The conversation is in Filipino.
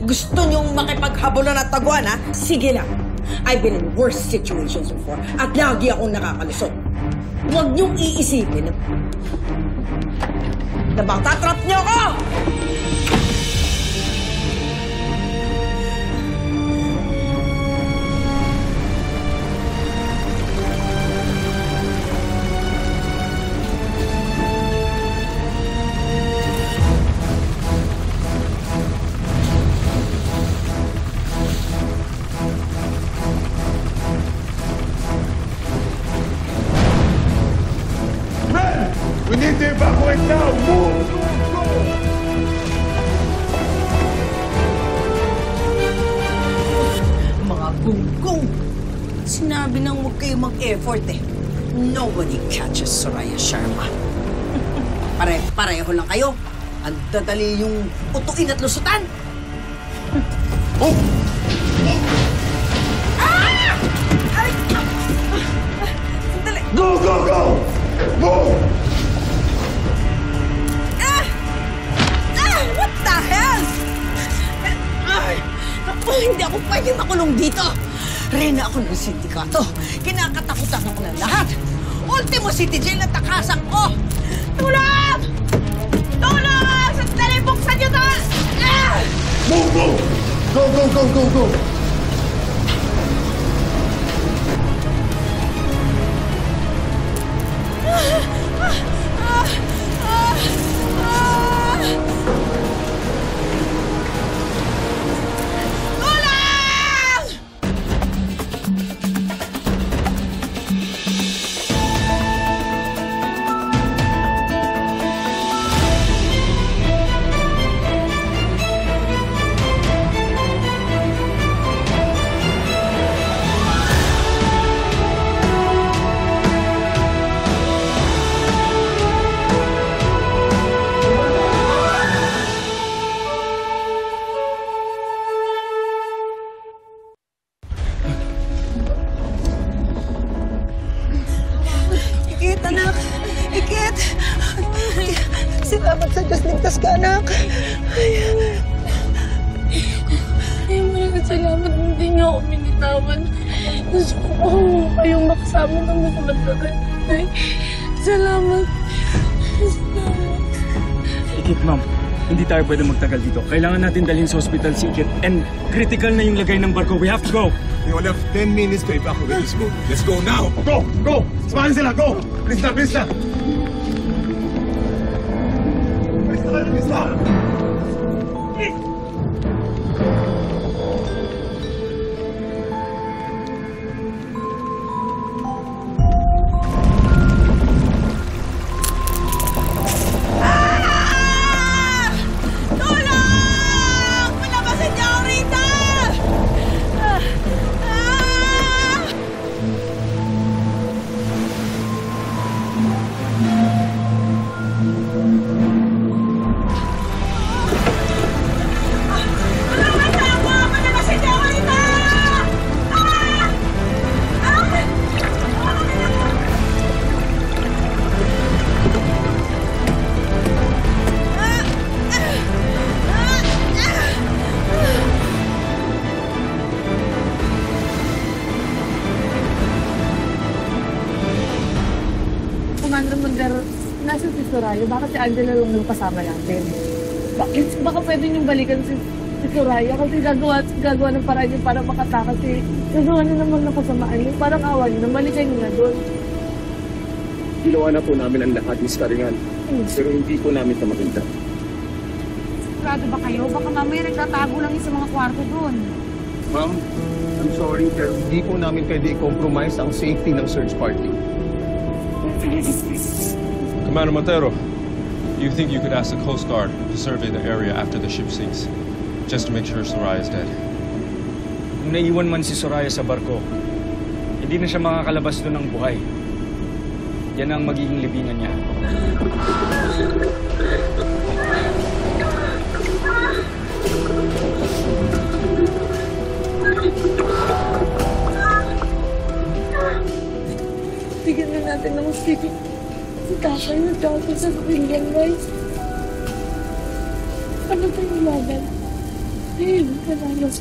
Gusto niyong makipaghabulan at taguan, ha? Sige lang. I've been in worse situations before at lagi akong nakakalusot. Huwag niyong iisipin na matatrap niyo ako! We need to evacuate now! Move! Go! Mga gunggong! Sinabi nang huwag kayo mag-effort eh. Nobody catches Soraya Sharma. Pareho lang kayo. Ang dadali yung utuin at lusutan. Oh! Ah! Ay! Sandali! Go, go, go! Move! What the hell? Ay! Naku, hindi ako pwede makulong dito. Reyna ako ng sindikato. Kinakatakutan ako ng lahat. Ultimo City Jail na takasan ko. Tulong! Tulong! Sandali, buksan niyo to! Ah! Move, move! Go, go, go, go, go! Ikit, anak! Ikit! Salamat sa Diyos, ligtas ka, anak! Ay, maraming salamat. Hindi niyo ako binitawan. Gusto ko kayong makasama ng magmatagal. Ay, salamat. Salamat. Ikit, ma'am. Hindi tayo pwede magtagal dito. Kailangan natin dalhin sa hospital si Ikit. And critical na yung lagay ng barko. We have to go. We only have 10 minutes to evacuate this boat. Let's go now! Go! Go! Samahan sila! Go! Bilis na! Bilis na! Bilis na! Bilis na! Commander Mondero, nasa si Soraya. Bakit si Angela lang yung kasama natin? Baka pwede niyong balikan si Soraya kasi gagawa ng paraan niyo para makatakas si... Gagawa na naman ng kasamaan niyo. Parang awa niyo na balikan niyo na doon. Ginawa na po namin ang lahat, Miss Karingan. Pero hindi po namin ito maganda. Sigurado ba kayo? Baka mamaya nagtatago lang yung sa mga kwarto doon. Ma'am, I'm sorry, pero hindi po namin pwede i-compromise ang safety ng search party. Commander Montero, do you think you could ask the Coast Guard to survey the area after the ship sinks, just to make sure Soraya is dead? Kung naiwan man si Soraya sa barko, hindi na siya makakalabas doon ng buhay. Yan ang magiging libingan niya. Bigyan na natin ng hospital. Si Tatay nagdati sa pinggan, guys. Ano ba yung laban? Salamat.